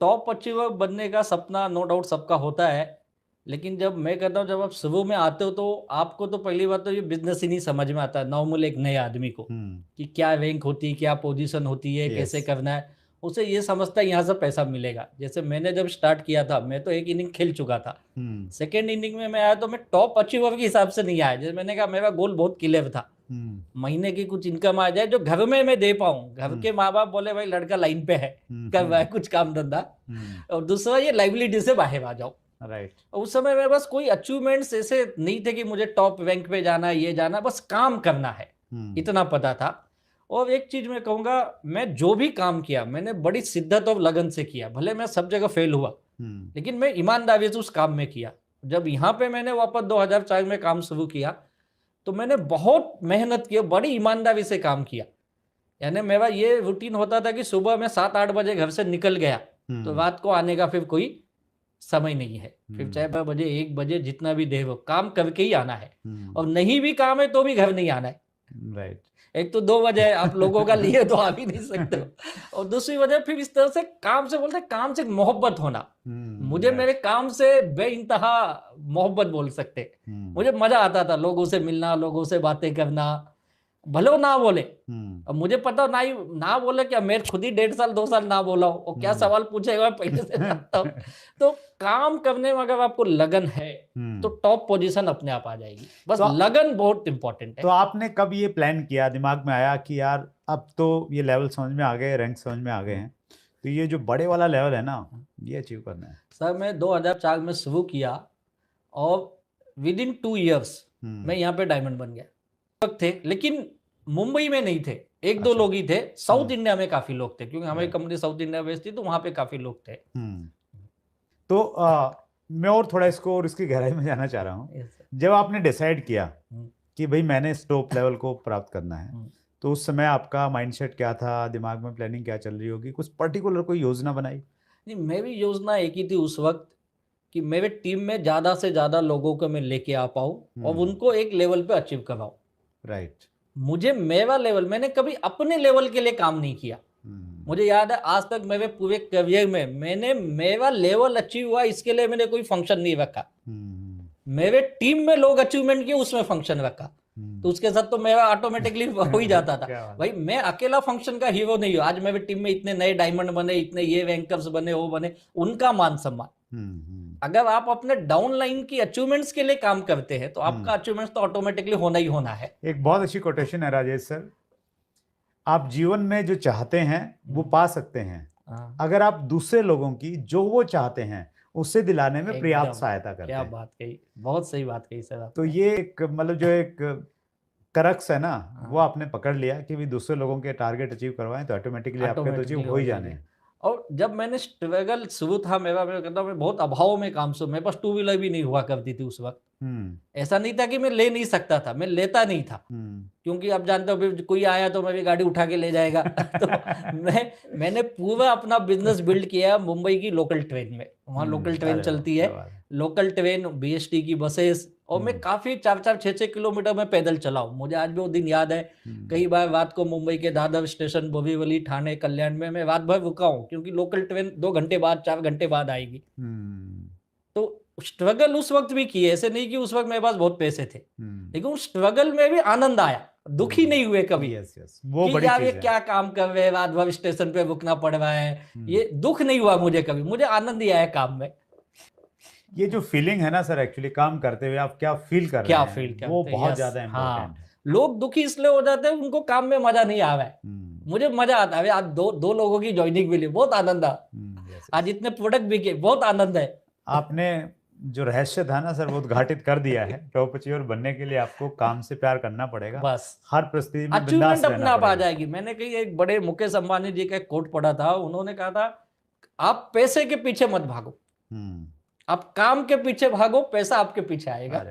Top achiever बनने का सपना नो डाउट सबका होता है, लेकिन जब मैं कहता हूँ जब आप शुरू में आते हो तो आपको तो पहली बात तो ये बिजनेस ही नहीं समझ में आता नॉर्मल एक नए आदमी को कि क्या रैंक होती है, क्या पोजीशन होती है, कैसे करना है। उसे ये समझता है यहाँ से पैसा मिलेगा। जैसे मैंने जब स्टार्ट किया था मैं तो एक इनिंग खेल चुका था, सेकेंड इनिंग में मैं आया तो मैं टॉप अचीवर के हिसाब से नहीं आया। जैसे मैंने कहा मेरा गोल बहुत क्लियर था, महीने की कुछ इनकम आ जाए जो घर में मैं दे पाऊं। घर के माँ बाप बोले भाई लड़का लाइन पे है, कर रहा है कुछ काम धंधा, और दूसरा ये लाइबिलिटी से बाहर आ जाओ। राइट। उस समय मेरे पास कोई अचीवमेंट्स ऐसे नहीं थे कि मुझे टॉप रैंक पे जाना है, ये जाना, बस काम करना है, इतना पता था। और एक चीज मैं कहूंगा, मैं जो भी काम किया मैंने बड़ी शिद्दत और लगन से किया। भले मैं सब जगह फेल हुआ, लेकिन मैं ईमानदारी से उस काम में किया। जब यहाँ पे मैंने वापस 2004 में काम शुरू किया तो मैंने बहुत मेहनत की, बड़ी ईमानदारी से काम किया। यानी मेरा ये रूटीन होता था कि सुबह में 7-8 बजे घर से निकल गया तो रात को आने का फिर कोई समय नहीं है। फिर चाहे 12 बजे 1 बजे जितना भी देर हो, काम करके ही आना है। और नहीं भी काम है तो भी घर नहीं आना है। राइट। एक तो 2 बजे आप लोगों का लिए तो आ भी नहीं सकते हो, और दूसरी वजह फिर इस तरह से काम से बोलते काम से मोहब्बत होना। मुझे मेरे काम से बेइंतहा मोहब्बत बोल सकते। मुझे मजा आता था लोगों से मिलना, लोगों से बातें करना, भले वो ना बोले। अब मुझे पता ना बोले क्या, मैं खुद ही 1.5 साल 2 साल ना बोला हूं, और क्या सवाल पूछेगा पहले से जानता हूं। तो काम करने में अगर आपको लगन है तो टॉप पोजीशन अपने आप आ जाएगी। बस तो लगन बहुत इंपॉर्टेंट है। तो आपने कब ये प्लान किया, दिमाग में आया कि यार अब तो ये लेवल समझ में आ गए, रैंक समझ में आ गए हैं, तो ये जो बड़े वाला लेवल है ना ये अचीव करना है? सर मैं 2004 में शुरू किया और विद इन 2 ईयर्स मैं यहाँ पे डायमंड बन गया। थे लेकिन मुंबई में नहीं थे, 1-2 लोग ही थे। साउथ इंडिया में काफी लोग थे क्योंकि हमारी कंपनी साउथ इंडिया बेस्ड थी, तो वहां पे काफी लोग थे। तो मैं और थोड़ा इसको और इसकी गहराई में जाना चाह रहा हूँ। जब आपने डिसाइड किया कि भाई मैंने इस टॉप लेवल को प्राप्त करना है, तो उस समय आपका माइंडसेट क्या था, दिमाग में प्लानिंग क्या चल रही होगी, कुछ पर्टिकुलर कोई योजना बनाई? नहीं, मेरी योजना एक ही थी उस वक्त कि मेरे टीम में ज्यादा से ज्यादा लोगों को मैं लेके आ पाऊं और उनको एक लेवल पे अचीव करवाऊं। राइट। मुझे मेरा लेवल, मैंने कभी अपने लेवल के लिए काम नहीं किया। मुझे याद है आज तक मेरे पूरे करियर में मैंने मेरा लेवल अचीव हुआ इसके लिए मैंने कोई फंक्शन नहीं रखा। मेरे टीम में लोग अचीवमेंट किए उसमें फंक्शन रखा, तो उसके साथ तो मेरा ऑटोमेटिकली हो ही जाता था। भाई मैं अकेला फंक्शन का हीरो नहीं हूं। आज मेरे टीम में इतने नए डायमंड बने, इतने ये रैंकर्स बने, वो बने, उनका मान सम्मान। अगर आप अपने डाउन लाइन की अचीवमेंट्स के लिए काम करते हैं तो आपका अचीवमेंट्स तो ऑटोमेटिकली होना ही होना है। एक बहुत अच्छी कोटेशन है राजेश सर, आप जीवन में जो चाहते हैं वो पा सकते हैं अगर आप दूसरे लोगों की जो वो चाहते हैं उससे दिलाने में पर्याप्त सहायता करते हैं। क्या बात कही, बहुत सही बात कही सर आप। तो ये एक मतलब जो एक करक्स है ना वो आपने पकड़ लिया कि भी दूसरे लोगों के टारगेट अचीव करवाएं तो ऑटोमेटिकली आपके तो अचीव हो ही जाने हैं। और जब मैंने स्ट्रगल शुरू था मेरा, मैं कहता हूँ मैं बहुत अभाव में काम शुरू, मेरे पास 2 व्हीलर भी नहीं हुआ करती थी उस वक्त। ऐसा नहीं था कि मैं ले नहीं सकता था, मैं लेता नहीं था क्योंकि आप जानते हो कोई आया तो मेरी गाड़ी उठा के ले जाएगा। तो मैंने पूरा अपना बिजनेस बिल्ड किया मुंबई की लोकल ट्रेन में। वहाँ लोकल ट्रेन चलती है, लोकल ट्रेन, बीएसटी की बसेस, और मैं काफी 4-4, 6-6 किलोमीटर में पैदल चला हूँ। मुझे आज भी वो दिन याद है। कई बार रात को मुंबई के दादर स्टेशन, बोरीवली, ठाणे, कल्याण में मैं रात भर रुका हूँ क्योंकि लोकल ट्रेन 2 घंटे बाद, 4 घंटे बाद आएगी। तो स्ट्रगल उस वक्त भी किए, ऐसे नहीं कि उस वक्त मेरे पास बहुत पैसे थे, लेकिन उस स्ट्रगल में भी आनंद आया, दुखी नहीं हुए कभी। वो कि बड़ी यार चीज ये है। क्या काम कर रहे हैं, रात भर स्टेशन पे रुकना पड़ रहा है, ये दुख नहीं हुआ मुझे कभी, मुझे आनंद ही आया काम में। ये जो फीलिंग है ना सर, एक्चुअली काम करते हुए आप क्या फील कर रहे हैं वो बहुत ज्यादा इम्पोर्टेंट है। लोग दुखी इसलिए हो जाते हैं उनको काम में मजा नहीं आ रहा है, मुझे मजा आता है। आज दो लोगों की ज्वाइनिंग मिली, बहुत आनंद आया। आज इतने प्रोडक्ट बिके, बहुत आनंद है। आपने जो रहस्य था ना सर वो उद्घाटित कर दिया है। टॉप अचीवर बनने के लिए आपको काम से प्यार करना पड़ेगा, बस हर परिस्थिति में बिंदास अचीवमेंट रहना अपने आप आ पड़ेगा। जाएगी। मैंने कहीं एक बड़े मुकेश अंबानी जी का एक कोट पढ़ा था, उन्होंने कहा था आप पैसे के पीछे मत भागो, आप काम के पीछे भागो, पैसा आपके पीछे आएगा।